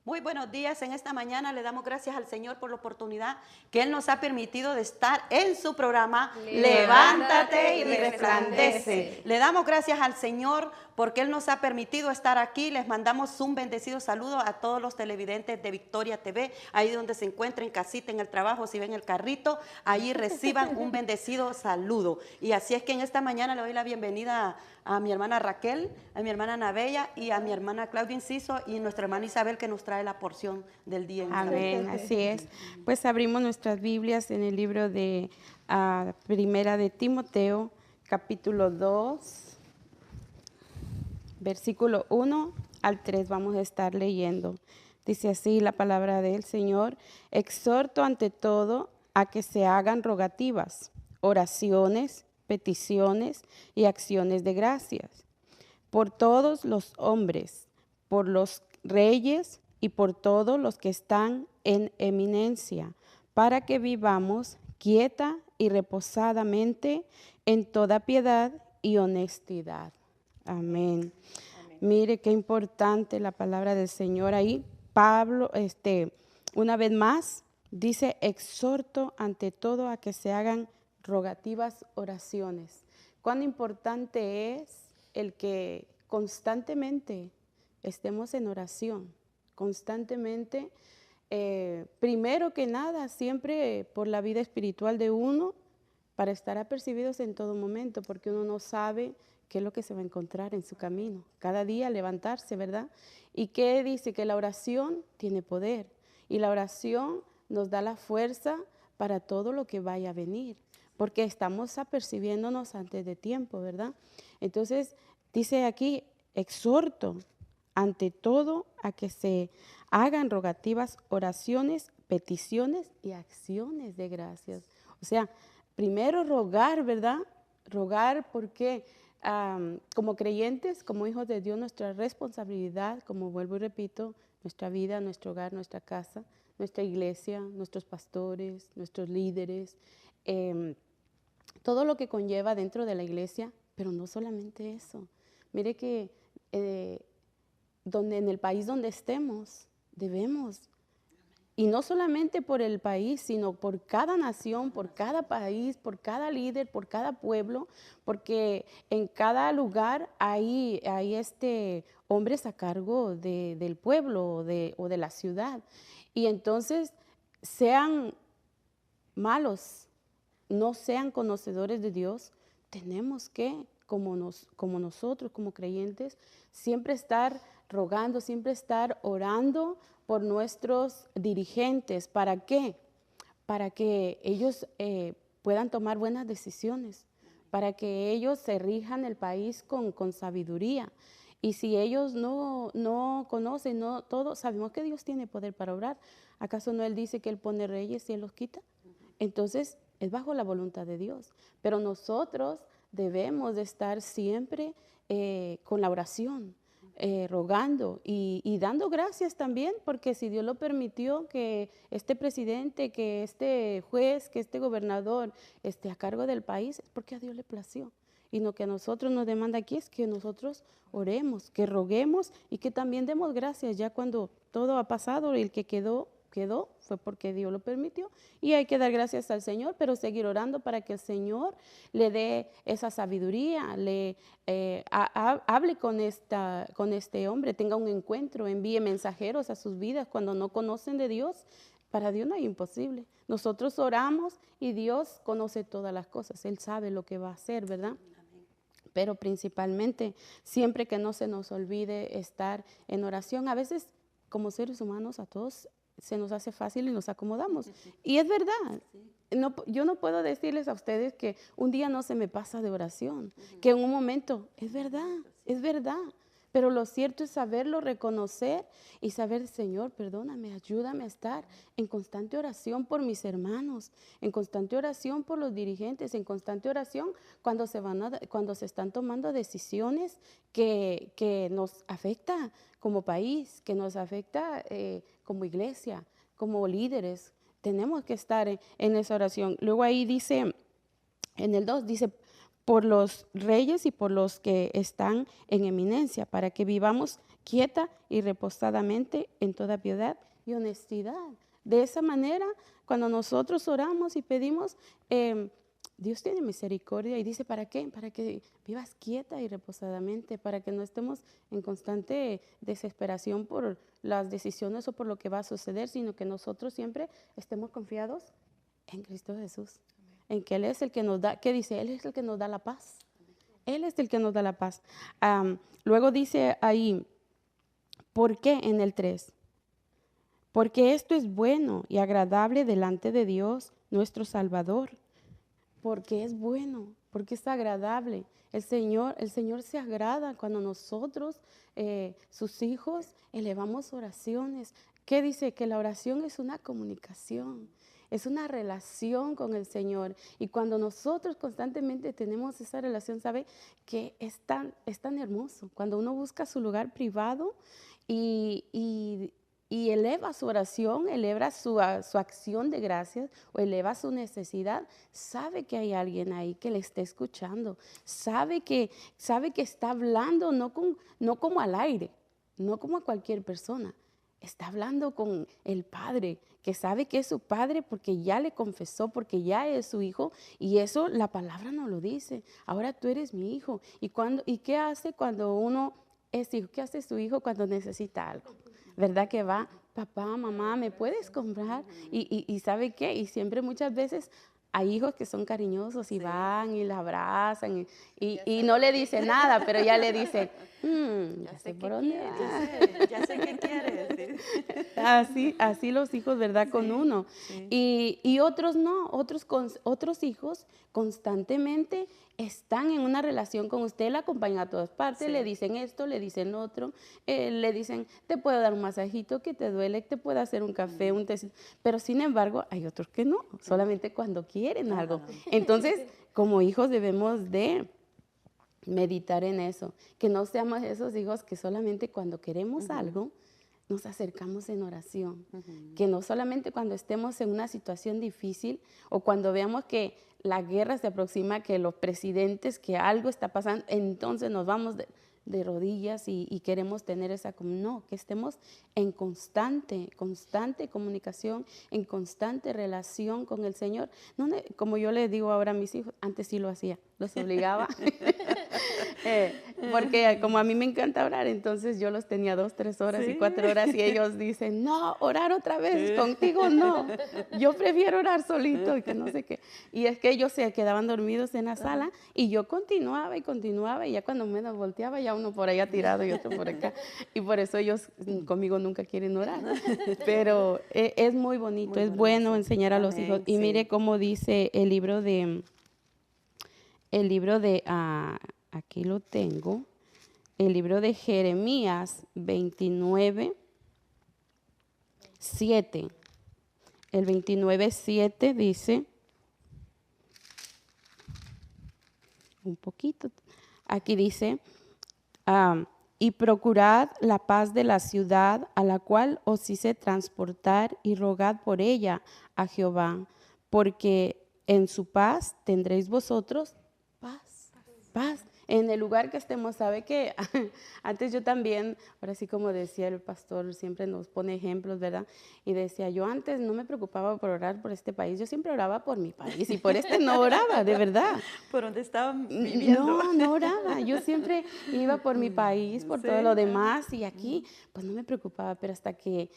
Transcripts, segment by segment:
Muy buenos días. En esta mañana le damos gracias al Señor por la oportunidad que Él nos ha permitido de estar en su programa Levántate y resplandece. Le damos gracias al Señor porque Él nos ha permitido estar aquí. Les mandamos un bendecido saludo a todos los televidentes de Victoria TV, ahí donde se encuentren, en casita, en el trabajo, si ven el carrito, allí reciban un bendecido saludo. Y así es que en esta mañana le doy la bienvenida a mi hermana Raquel, a mi hermana Nabella y a mi hermana Claudia Inciso y nuestra hermana Isabel que nos trae la porción del día. Amén, así es. Pues abrimos nuestras Biblias en el libro de Primera de Timoteo, capítulo 2, versículo 1 al 3 vamos a estar leyendo. Dice así la palabra del Señor: exhorto ante todo a que se hagan rogativas, oraciones, peticiones y acciones de gracias por todos los hombres, por los reyes y por todos los que están en eminencia, para que vivamos quieta y reposadamente en toda piedad y honestidad. Amén. Amén. Mire qué importante la palabra del Señor ahí. Pablo, una vez más, dice: exhorto ante todo a que se hagan rogativas, oraciones. Cuán importante es el que constantemente estemos en oración, constantemente, primero que nada, siempre por la vida espiritual de uno, para estar apercibidos en todo momento, porque uno no sabe qué es lo que se va a encontrar en su camino. Cada día levantarse, ¿verdad? ¿Y qué dice? Que la oración tiene poder y la oración nos da la fuerza para todo lo que vaya a venir, porque estamos apercibiéndonos antes de tiempo, ¿verdad? Entonces, dice aquí: exhorto ante todo a que se hagan rogativas, oraciones, peticiones y acciones de gracias. O sea, primero rogar, ¿verdad? Rogar porque como creyentes, como hijos de Dios, nuestra responsabilidad, como vuelvo y repito, nuestra vida, nuestro hogar, nuestra casa, nuestra iglesia, nuestros pastores, nuestros líderes, todo lo que conlleva dentro de la iglesia, pero no solamente eso. Mire que en el país donde estemos, debemos, y no solamente por el país, sino por cada nación, por cada país, por cada líder, por cada pueblo, porque en cada lugar hay hombres a cargo del pueblo o de la ciudad. Y entonces, sean malos, no sean conocedores de Dios, tenemos que, como nosotros, como creyentes, siempre estar rogando, siempre estar orando por nuestros dirigentes. ¿Para qué? Para que ellos puedan tomar buenas decisiones, para que ellos se rijan el país con sabiduría. Y si ellos no conocen, todo, sabemos que Dios tiene poder para obrar. ¿Acaso no Él dice que Él pone reyes y Él los quita? Entonces, es bajo la voluntad de Dios. Pero nosotros debemos de estar siempre con la oración, rogando y dando gracias también, porque si Dios lo permitió que este presidente, que este juez, que este gobernador esté a cargo del país, es porque a Dios le plació. Y lo que a nosotros nos demanda aquí es que nosotros oremos, que roguemos y que también demos gracias ya cuando todo ha pasado. El que quedó fue porque Dios lo permitió y hay que dar gracias al Señor, pero seguir orando para que el Señor le dé esa sabiduría, hable con este hombre, tenga un encuentro, envíe mensajeros a sus vidas cuando no conocen de Dios. Para Dios no hay imposible. Nosotros oramos y Dios conoce todas las cosas, Él sabe lo que va a hacer, ¿verdad? Pero principalmente, siempre que no se nos olvide estar en oración. A veces, como seres humanos, a todos se nos hace fácil y nos acomodamos. Y es verdad. No, yo no puedo decirles a ustedes que un día no se me pasa de oración, que en un momento, es verdad, es verdad. Pero lo cierto es saberlo reconocer y saber: Señor, perdóname, ayúdame a estar en constante oración por mis hermanos, en constante oración por los dirigentes, en constante oración cuando se están tomando decisiones que nos afecta como país, que nos afecta como iglesia, como líderes. Tenemos que estar en esa oración. Luego ahí dice, en el 2, dice: por los reyes y por los que están en eminencia, para que vivamos quieta y reposadamente en toda piedad y honestidad. De esa manera, cuando nosotros oramos y pedimos, Dios tiene misericordia y dice, ¿para qué? Para que vivas quieta y reposadamente, para que no estemos en constante desesperación por las decisiones o por lo que va a suceder, sino que nosotros siempre estemos confiados en Cristo Jesús, en que Él es el que nos da, ¿qué dice? Él es el que nos da la paz. Él es el que nos da la paz. Luego dice ahí, ¿por qué en el 3? Porque esto es bueno y agradable delante de Dios, nuestro Salvador. Porque es bueno, porque es agradable. El Señor se agrada cuando nosotros, sus hijos, elevamos oraciones. ¿Qué dice? Que la oración es una comunicación, es una relación con el Señor. Y cuando nosotros constantemente tenemos esa relación, ¿sabe? Que es tan hermoso. Cuando uno busca su lugar privado y eleva su oración, eleva su acción de gracias o eleva su necesidad, sabe que hay alguien ahí que le está escuchando, sabe que está hablando no como al aire, no como a cualquier persona, está hablando con el Padre, que sabe que es su Padre porque ya le confesó, porque ya es su hijo, y eso la palabra nos lo dice. Ahora tú eres mi hijo. ¿Y qué hace cuando uno es hijo? ¿Qué hace su hijo cuando necesita algo? ¿Verdad que va? Papá, mamá, ¿me puedes comprar? Y ¿sabe qué? Y siempre muchas veces hay hijos que son cariñosos y van y la abrazan y no le dicen nada, pero ya le dicen, ya sé por dónde va. Ya sé qué quieres. Así los hijos, ¿verdad? Con uno. Sí. Y otros no, otros hijos constantemente están en una relación con usted, la acompañan a todas partes, Sí. le dicen esto, le dicen otro, le dicen, te puedo dar un masajito que te duele, te puedo hacer un café, un té, pero sin embargo hay otros que no, solamente cuando quieren algo. Entonces, como hijos debemos de meditar en eso, que no seamos esos hijos que solamente cuando queremos algo, nos acercamos en oración, que no solamente cuando estemos en una situación difícil o cuando veamos que la guerra se aproxima, que los presidentes, que algo está pasando, entonces nos vamos de rodillas y queremos tener esa comunión. No, que estemos en constante comunicación, en constante relación con el Señor. No, como yo les digo ahora a mis hijos, antes sí lo hacía, los obligaba. Porque como a mí me encanta orar, entonces yo los tenía 2, 3 horas Sí. y 4 horas y ellos dicen, no, orar otra vez, contigo no, yo prefiero orar solito y que no sé qué. Y es que ellos se quedaban dormidos en la sala y yo continuaba y ya cuando menos volteaba ya uno por allá tirado y otro por acá. Y por eso ellos conmigo nunca quieren orar. Pero es muy bonito, Muy es bonito. bueno enseñar a los Amén, hijos. Y sí. mire cómo dice el libro de aquí lo tengo, el libro de Jeremías 29, 7. El 29, 7 dice, un poquito, aquí dice, y procurad la paz de la ciudad a la cual os hice transportar y rogad por ella a Jehová, porque en su paz tendréis vosotros paz. En el lugar que estemos, sabe que antes yo también, ahora sí como decía el pastor, siempre nos pone ejemplos, ¿verdad? Y decía, yo antes no me preocupaba por orar por este país, yo siempre oraba por mi país y por este no oraba, de verdad. ¿Por dónde estaban viviendo? No oraba, yo siempre iba por mi país, por todo lo demás y aquí pues no me preocupaba, pero hasta que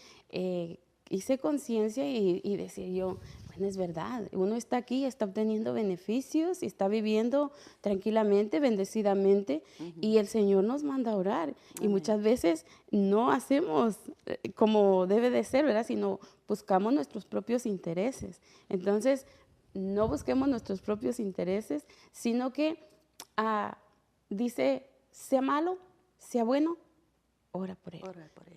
hice conciencia y decía yo, bueno, es verdad, uno está aquí, está obteniendo beneficios y está viviendo tranquilamente, bendecidamente y el Señor nos manda a orar y muchas veces no hacemos como debe de ser, ¿verdad? Sino buscamos nuestros propios intereses. Entonces, no busquemos nuestros propios intereses, sino que dice, sea malo, sea bueno, ora por él,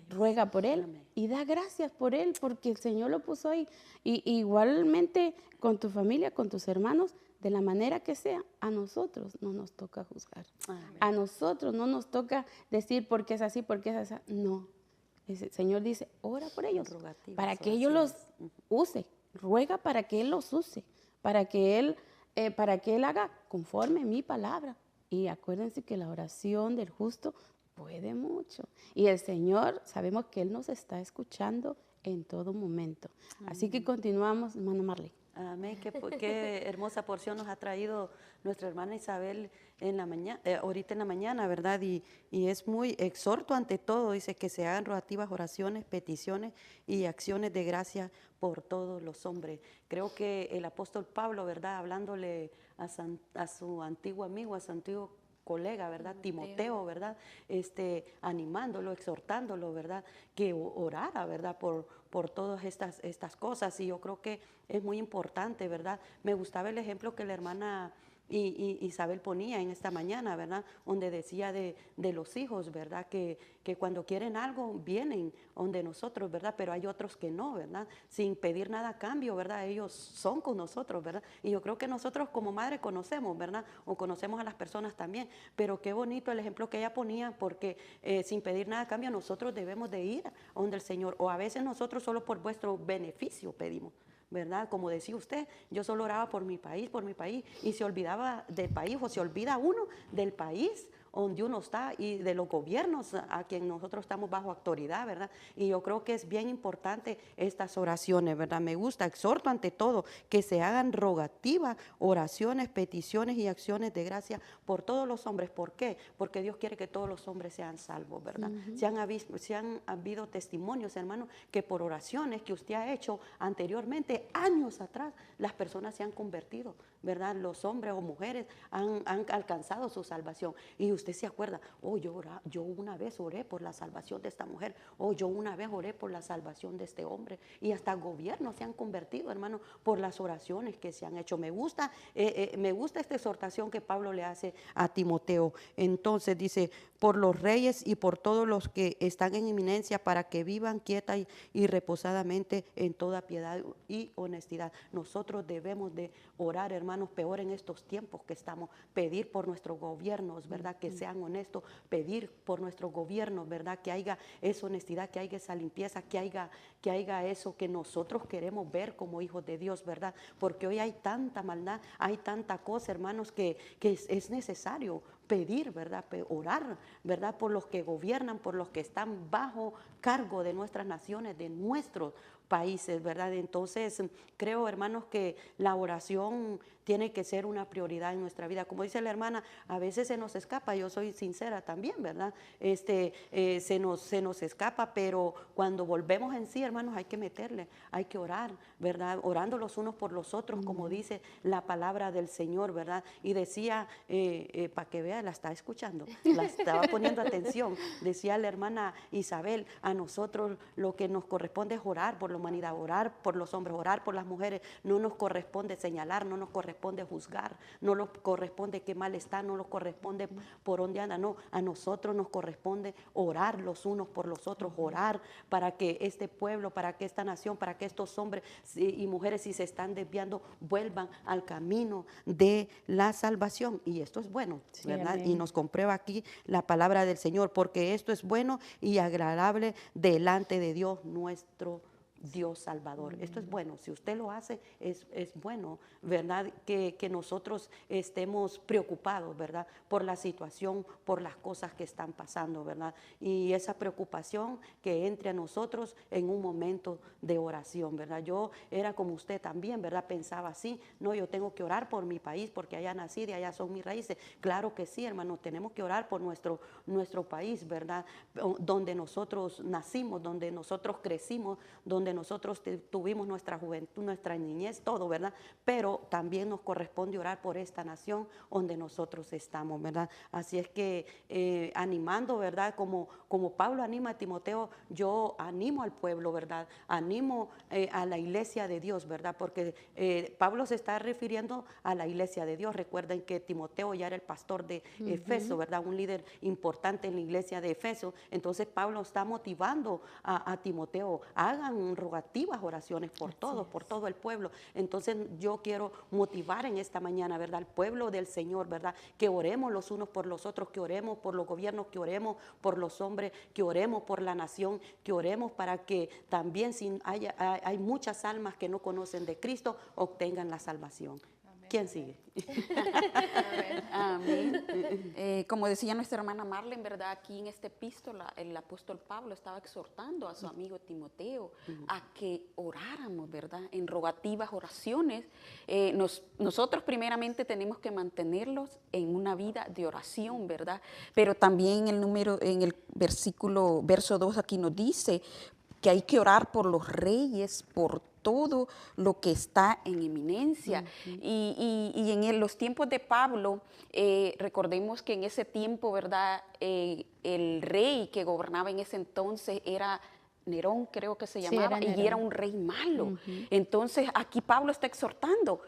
ruega por él. Amén. Y da gracias por él, porque el Señor lo puso ahí. Y igualmente con tu familia, con tus hermanos, de la manera que sea, a nosotros no nos toca juzgar. Amén. A nosotros no nos toca decir por qué es así, por qué es así. No, el Señor dice, ora por ellos, para que ellos los use, ruega para que Él los use, para que Él para que Él haga conforme mi palabra. Y acuérdense que la oración del justo puede mucho. Y el Señor, sabemos que Él nos está escuchando en todo momento. Así que continuamos, hermana Marley. Amén, qué hermosa porción nos ha traído nuestra hermana Isabel en la mañana, ahorita en la mañana, ¿verdad? Y es muy exhorto ante todo, dice que se hagan rogativas oraciones, peticiones y acciones de gracia por todos los hombres. Creo que el apóstol Pablo, ¿verdad? Hablándole a su antiguo amigo, a su antiguo colega, ¿verdad? Timoteo, ¿verdad? Animándolo, exhortándolo, ¿verdad? Que orara, ¿verdad? Por todas estas cosas. Y yo creo que es muy importante, ¿verdad? Me gustaba el ejemplo que la hermana Isabel ponía en esta mañana, ¿verdad? Donde decía de los hijos, ¿verdad? Que cuando quieren algo vienen donde nosotros, ¿verdad? Pero hay otros que no, ¿verdad? Sin pedir nada a cambio, ¿verdad? Ellos son con nosotros, ¿verdad? Y yo creo que nosotros como madre conocemos, ¿verdad? O conocemos a las personas también. Pero qué bonito el ejemplo que ella ponía, porque sin pedir nada a cambio nosotros debemos de ir donde el Señor. O a veces nosotros solo por vuestro beneficio pedimos, ¿verdad? Como decía usted, yo solo oraba por mi país, y se olvidaba del país, o se olvida uno del país donde uno está y de los gobiernos a quien nosotros estamos bajo autoridad, ¿verdad? Y yo creo que es bien importante estas oraciones, ¿verdad? Me gusta, exhorto ante todo que se hagan rogativas, oraciones, peticiones y acciones de gracia por todos los hombres. ¿Por qué? Porque Dios quiere que todos los hombres sean salvos, ¿verdad? Se han habido testimonios, hermanos, que por oraciones que usted ha hecho anteriormente, años atrás, las personas se han convertido, ¿verdad? Los hombres o mujeres han alcanzado su salvación. Y usted se acuerda, oh, yo una vez oré por la salvación de esta mujer, oh, yo una vez oré por la salvación de este hombre. Y hasta gobiernos se han convertido, hermano, por las oraciones que se han hecho. Me gusta esta exhortación que Pablo le hace a Timoteo. Entonces dice, por los reyes y por todos los que están en eminencia, para que vivan quieta y reposadamente en toda piedad y honestidad. Nosotros debemos de orar, hermanos, peor en estos tiempos que estamos, pedir por nuestros gobiernos, ¿verdad? Que sean honestos, pedir por nuestros gobiernos, ¿verdad? Que haya esa honestidad, que haya esa limpieza, que haya eso que nosotros queremos ver como hijos de Dios, ¿verdad? Porque hoy hay tanta maldad, hay tanta cosa, hermanos, que es necesario pedir, ¿verdad? Orar, ¿verdad? Por los que gobiernan, por los que están bajo cargo de nuestras naciones, de nuestros países, ¿verdad? Entonces, creo, hermanos, que la oración tiene que ser una prioridad en nuestra vida. Como dice la hermana, a veces se nos escapa, yo soy sincera también, ¿verdad? Se nos escapa, pero cuando volvemos en sí, hermanos, hay que meterle, hay que orar, ¿verdad? Orando los unos por los otros, como dice la palabra del Señor, ¿verdad? Y decía, para que vea, la está escuchando, la estaba poniendo atención, decía la hermana Isabel, a nosotros lo que nos corresponde es orar por la humanidad, orar por los hombres, orar por las mujeres. No nos corresponde señalar, no nos corresponde juzgar, no nos corresponde qué mal está, no nos corresponde por dónde anda, no, a nosotros nos corresponde orar los unos por los otros, orar para que este pueblo, para que esta nación, para que estos hombres y mujeres, si se están desviando, vuelvan al camino de la salvación. Y esto es bueno, sí, ¿verdad? Amén. Y nos comprueba aquí la palabra del Señor, porque esto es bueno y agradable delante de Dios nuestro Dios Salvador. Esto es bueno, si usted lo hace, es bueno, ¿verdad? Que nosotros estemos preocupados, ¿verdad? Por la situación, por las cosas que están pasando, ¿verdad? Y esa preocupación que entre a nosotros en un momento de oración, ¿verdad? Yo era como usted también, ¿verdad? Pensaba así, no, yo tengo que orar por mi país porque allá nací, de allá son mis raíces. Claro que sí, hermano, tenemos que orar por nuestro país, ¿verdad? Donde nosotros nacimos, donde nosotros crecimos, donde nosotros tuvimos nuestra juventud, nuestra niñez, todo, ¿verdad? Pero también nos corresponde orar por esta nación donde nosotros estamos, ¿verdad? Así es que animando, ¿verdad? Como Pablo anima a Timoteo, yo animo al pueblo, ¿verdad? Animo a la iglesia de Dios, ¿verdad? Porque Pablo se está refiriendo a la iglesia de Dios. Recuerden que Timoteo ya era el pastor de Efeso, ¿verdad? Un líder importante en la iglesia de Efeso. Entonces Pablo está motivando a Timoteo, hagan rogativas oraciones por todos, por todo el pueblo. Entonces yo quiero motivar en esta mañana, ¿verdad? Al pueblo del Señor, ¿verdad? Que oremos los unos por los otros, que oremos por los gobiernos, que oremos por los hombres, que oremos por la nación, que oremos para que también si hay muchas almas que no conocen de Cristo, obtengan la salvación. ¿Quién sigue? Amén. Como decía nuestra hermana Marlene, ¿verdad? Aquí en esta epístola, el apóstol Pablo estaba exhortando a su amigo Timoteo a que oráramos, ¿verdad? En rogativas, oraciones. Nosotros primeramente tenemos que mantenerlos en una vida de oración, ¿verdad? Pero también en el verso 2 aquí nos dice que hay que orar por los reyes, por todo lo que está en eminencia. Y en los tiempos de Pablo, recordemos que en ese tiempo, ¿verdad? El rey que gobernaba en ese entonces era Nerón, creo que se llamaba, era y era un rey malo. Entonces aquí Pablo está exhortando,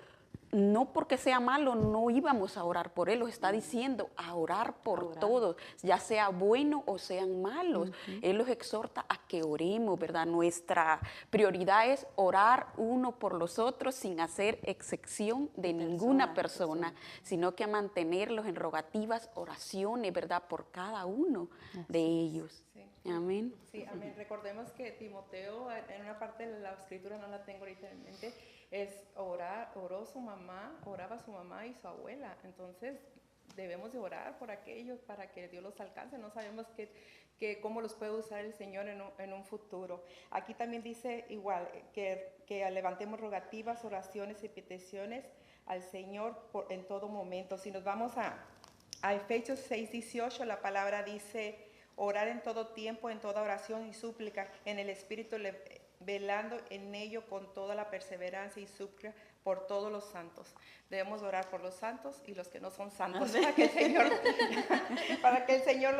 no porque sea malo, no íbamos a orar por él, los está diciendo a orar por todos, ya sea bueno o sean malos. Él los exhorta a que oremos, ¿verdad? Nuestra prioridad es orar uno por los otros sin hacer excepción de ninguna persona, sino que a mantenerlos en rogativas, oraciones, ¿verdad? Por cada uno de ellos. Sí. Amén. Sí, amén. Recordemos que Timoteo, en una parte de la escritura, no la tengo ahorita en mente, oraba su mamá y su abuela. Entonces, debemos de orar por aquellos para que Dios los alcance. No sabemos cómo los puede usar el Señor en un futuro. Aquí también dice igual, que levantemos rogativas, oraciones y peticiones al Señor en todo momento. Si nos vamos a Efesios 6:18, la palabra dice: orar en todo tiempo, en toda oración y súplica, en el Espíritu, velando en ello con toda la perseverancia y súplica por todos los santos. Debemos orar por los santos y los que no son santos, para que el Señor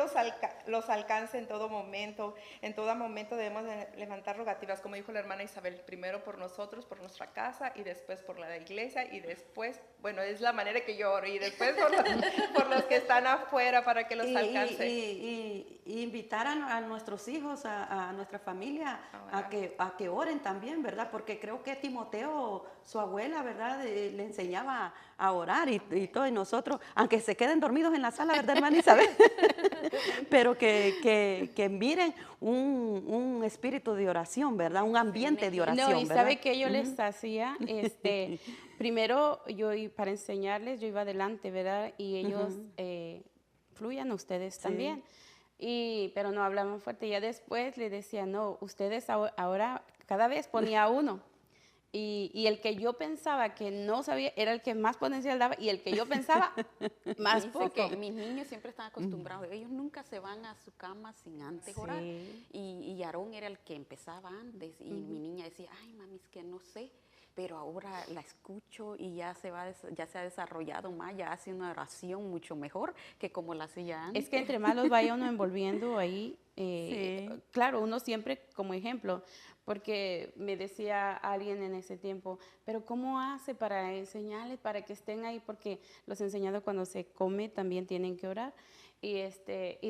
los alcance en todo momento. En todo momento debemos levantar rogativas, como dijo la hermana Isabel, primero por nosotros, por nuestra casa, y después por la iglesia, y después, bueno, es la manera que yo oro, y después por los que están afuera, para que los alcance. Y invitar a nuestros hijos, a nuestra familia, a que oren también, ¿verdad? Porque creo que Timoteo, su abuela, ¿verdad? Le enseñaba a orar y todo, y nosotros, aunque se queden dormidos en la sala, ¿verdad, hermana Isabel? Pero que miren un espíritu de oración, ¿verdad? Un ambiente de oración, no, y ¿verdad? sabe que yo les hacía, primero para enseñarles, yo iba adelante, ¿verdad? Y ellos fluyan ustedes también. Pero no hablaban fuerte. Ya después le decía, no, ustedes ahora cada vez ponía uno. Y el que yo pensaba que no sabía era el que más potencial daba, y el que yo pensaba más poco. Que mis niños siempre están acostumbrados, ellos nunca se van a su cama sin antes orar. Y Aarón era el que empezaba antes, y mi niña decía, ay mami, es que no sé. Pero ahora la escucho y ya se ha desarrollado más, ya hace una oración mucho mejor que como la hacía antes. Es que entre más los vaya uno envolviendo ahí, claro, uno siempre como ejemplo, porque me decía alguien en ese tiempo, pero ¿cómo hace para enseñarles, para que estén ahí? Porque los he enseñado cuando se come también tienen que orar. Y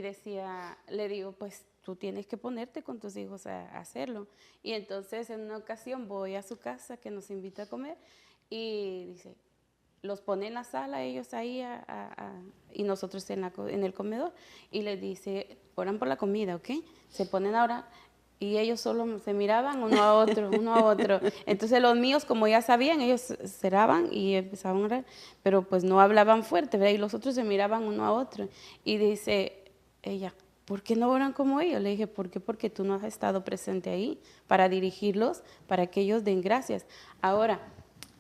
decía, le digo, pues tú tienes que ponerte con tus hijos a hacerlo. Y entonces en una ocasión voy a su casa, que nos invita a comer, y dice, los pone en la sala, ellos ahí, y nosotros en el comedor, y les dice, oran por la comida, ¿ok? Se ponen a orar, y ellos solo se miraban uno a otro, uno a otro. Entonces los míos, como ya sabían, ellos cerraban y empezaban a orar, pero pues no hablaban fuerte, ¿verdad? Y los otros se miraban uno a otro. Y dice ella, ¿por qué no oran como ellos? Le dije, ¿por qué? Porque tú no has estado presente ahí para dirigirlos, para que ellos den gracias. Ahora,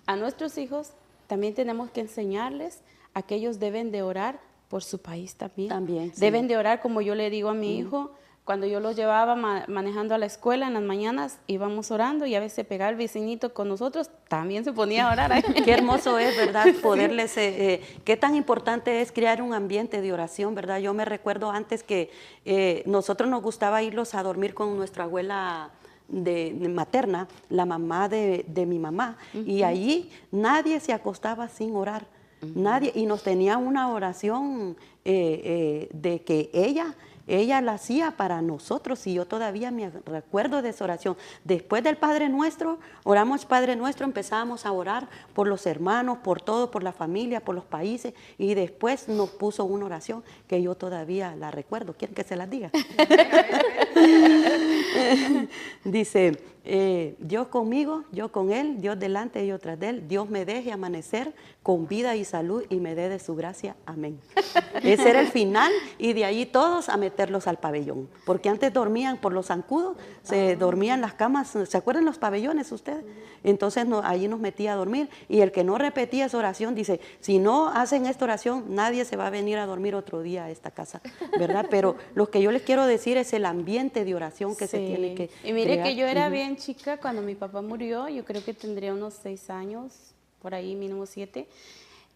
a nuestros hijos también tenemos que enseñarles a que ellos deben de orar por su país también. Sí. Deben de orar, como yo le digo a mi hijo, cuando yo los llevaba manejando a la escuela en las mañanas, íbamos orando, y a veces pegaba el vecinito con nosotros, también se ponía a orar. Qué hermoso es, ¿verdad? Poderles, qué tan importante es crear un ambiente de oración, ¿verdad? Yo me recuerdo antes que nosotros nos gustaba irlos a dormir con nuestra abuela materna, la mamá de mi mamá, y allí nadie se acostaba sin orar, nadie, y nos tenía una oración de que ella la hacía para nosotros, y yo todavía me recuerdo de esa oración. Después del Padre Nuestro, oramos Padre Nuestro, empezábamos a orar por los hermanos, por todo, por la familia, por los países, y después nos puso una oración que yo todavía la recuerdo. ¿Quieren que se las diga? Dice, Dios conmigo, yo con Él, Dios delante y yo tras de Él, Dios me deje amanecer con vida y salud y me dé de su gracia. Amén. Ese era el final y de ahí todos a meterlos al pabellón. Porque antes dormían por los zancudos, se dormían las camas, ¿se acuerdan los pabellones ustedes? Entonces allí nos metía a dormir y el que no repetía esa oración dice, si no hacen esta oración, nadie se va a venir a dormir otro día a esta casa, ¿verdad? Pero lo que yo les quiero decir es el ambiente de oración que se tiene que Y mire crear. que yo era bien chica cuando mi papá murió, yo creo que tendría unos 6 años, por ahí mínimo 7,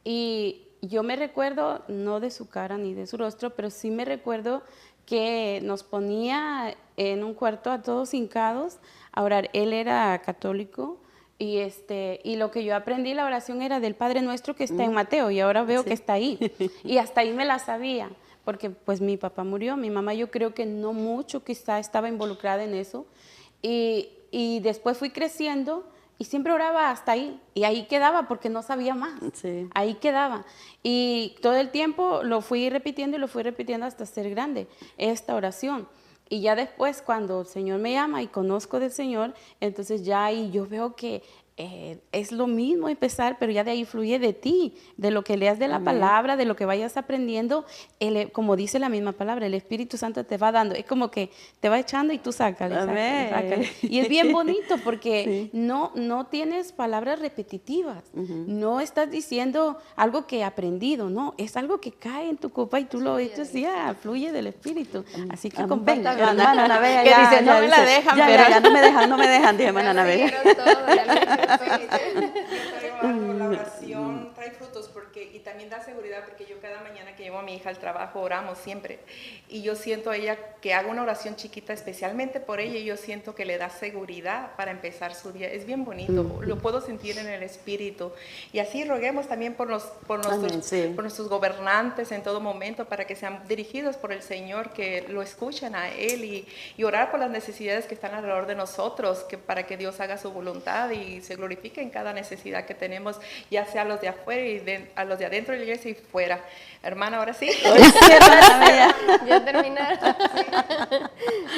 y yo me recuerdo, no de su cara ni de su rostro, pero sí me recuerdo que nos ponía en un cuarto a todos hincados a orar. Él era católico y lo que yo aprendí, la oración era del Padre Nuestro que está en Mateo y ahora veo que está ahí. Y hasta ahí me la sabía, porque pues mi papá murió, mi mamá yo creo que no mucho quizá estaba involucrada en eso. Y después fui creciendo y siempre oraba hasta ahí. Y ahí quedaba porque no sabía más. Sí. Ahí quedaba. Y todo el tiempo lo fui repitiendo y lo fui repitiendo hasta ser grande, esta oración. Y ya después, cuando el Señor me llama y conozco del Señor, entonces ya ahí yo veo que es lo mismo empezar, pero ya de ahí fluye de ti, de lo que leas de la palabra, de lo que vayas aprendiendo, como dice la misma palabra, el Espíritu Santo te va dando, es como que te va echando y tú sácale, sácale. Y es bien bonito porque no tienes palabras repetitivas, no estás diciendo algo que he aprendido, no, es algo que cae en tu copa y tú lo echas y ya, fluye del Espíritu. Así que compartan, hermana Anabela, que ya, dice, no ya, me la dice, dejan, ya, pero... ya, no me dejan, dice hermana Anabela. La oración trae frutos y también da seguridad porque yo cada mañana que llevo a mi hija al trabajo oramos siempre y yo siento a ella que hago una oración chiquita especialmente por ella y yo siento que le da seguridad para empezar su día. Es bien bonito, lo puedo sentir en el espíritu y así roguemos también por nuestros gobernantes en todo momento para que sean dirigidos por el Señor, que lo escuchen a Él y orar por las necesidades que están alrededor de nosotros, para que Dios haga su voluntad y se glorifique en cada necesidad que tenemos, ya sea a los de afuera y a los de adentro de la iglesia y fuera. Hermana, ahora sí. Ya terminaron.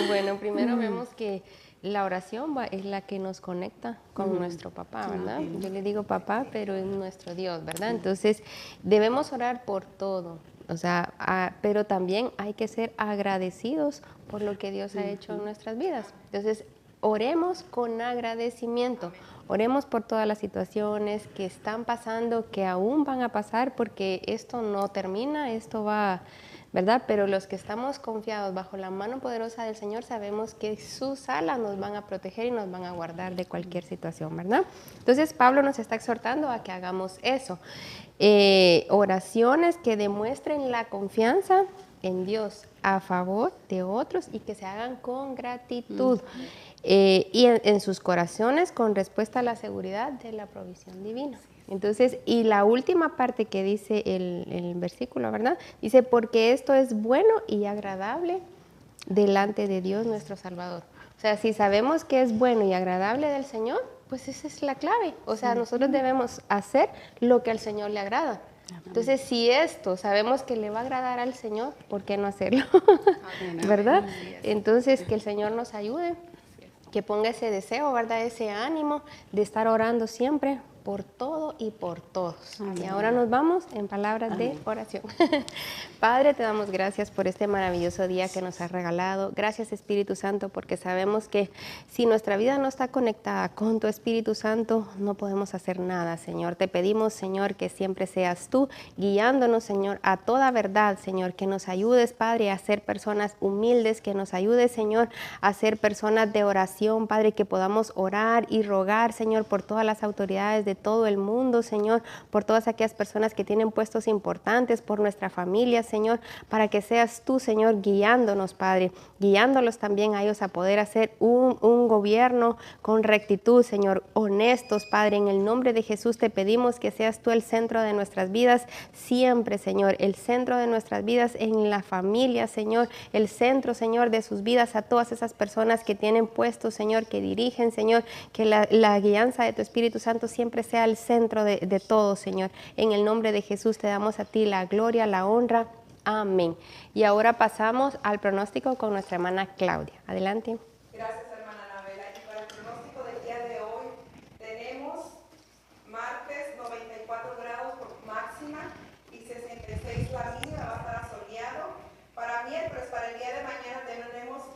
Bueno, primero vemos que la oración es la que nos conecta con nuestro papá, ¿verdad? Yo le digo papá, pero es nuestro Dios, ¿verdad? Entonces, debemos orar por todo. O sea, pero también hay que ser agradecidos por lo que Dios ha hecho en nuestras vidas. Entonces, oremos con agradecimiento. Oremos por todas las situaciones que están pasando, que aún van a pasar, porque esto no termina, esto va, ¿verdad? Pero los que estamos confiados bajo la mano poderosa del Señor, sabemos que sus alas nos van a proteger y nos van a guardar de cualquier situación, ¿verdad? Entonces, Pablo nos está exhortando a que hagamos eso. Oraciones que demuestren la confianza en Dios a favor de otros y que se hagan con gratitud. Y en sus corazones con respuesta a la seguridad de la provisión divina. Entonces, y la última parte que dice el versículo, ¿verdad? Dice, porque esto es bueno y agradable delante de Dios nuestro Salvador. O sea, si sabemos que es bueno y agradable del Señor, pues esa es la clave. O sea, nosotros debemos hacer lo que al Señor le agrada. Entonces, si esto sabemos que le va a agradar al Señor, ¿por qué no hacerlo? ¿Verdad? Entonces, que el Señor nos ayude, que ponga ese deseo, ¿verdad? Ese ánimo de estar orando siempre por todo y por todos. Amén. Y ahora nos vamos en palabras de oración. Padre, te damos gracias por este maravilloso día que nos has regalado. Gracias, Espíritu Santo, porque sabemos que si nuestra vida no está conectada con tu Espíritu Santo, no podemos hacer nada, Señor. Te pedimos, Señor, que siempre seas tú guiándonos, Señor, a toda verdad, Señor, que nos ayudes, Padre, a ser personas humildes, que nos ayudes, Señor, a ser personas de oración, Padre, que podamos orar y rogar, Señor, por todas las autoridades de todo el mundo, Señor, por todas aquellas personas que tienen puestos importantes, por nuestra familia, Señor, para que seas tú, Señor, guiándonos, Padre, guiándolos también a ellos a poder hacer un gobierno con rectitud, Señor, honestos, Padre. En el nombre de Jesús te pedimos que seas tú el centro de nuestras vidas siempre, Señor, el centro de nuestras vidas en la familia, Señor, el centro, Señor, de sus vidas a todas esas personas que tienen puestos, Señor, que dirigen, Señor, que la guianza de tu Espíritu Santo siempre sea el centro de todo, Señor. En el nombre de Jesús te damos a ti la gloria, la honra. Amén. Y ahora pasamos al pronóstico con nuestra hermana Claudia. Adelante. Gracias, hermana Anabela. Y para el pronóstico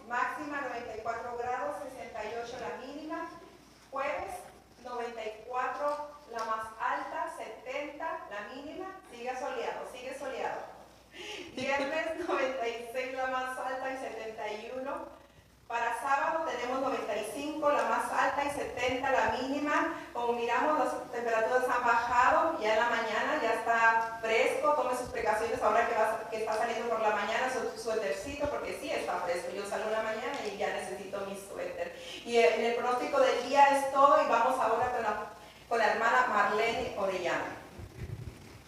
máxima 94 grados, 68 la mínima. Jueves 94 la más alta, 70 la mínima. Sigue soleado, sigue soleado. Viernes 96 la más alta y 71. Para sábado tenemos 95 la más alta y 70 la mínima. Como miramos, las temperaturas han bajado. Ya en la mañana ya está fresco. Tome sus precauciones ahora que está saliendo por la mañana, su suétercito, porque sí está fresco. Yo salgo en la mañana y ya necesito mi suéter. Y en el pronóstico del día es todo. Y vamos ahora con la hermana Marlene Orellana.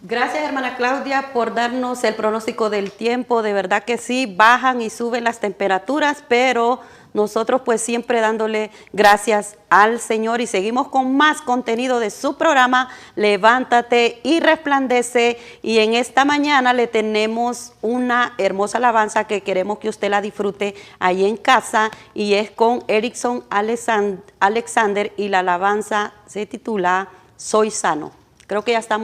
Gracias, hermana Claudia, por darnos el pronóstico del tiempo. De verdad que sí, bajan y suben las temperaturas, pero nosotros pues siempre dándole gracias al Señor y seguimos con más contenido de su programa Levántate y Resplandece. Y en esta mañana le tenemos una hermosa alabanza que queremos que usted la disfrute ahí en casa, y es con Erickson Alexander, y la alabanza se titula Soy Sano. Creo que ya estamos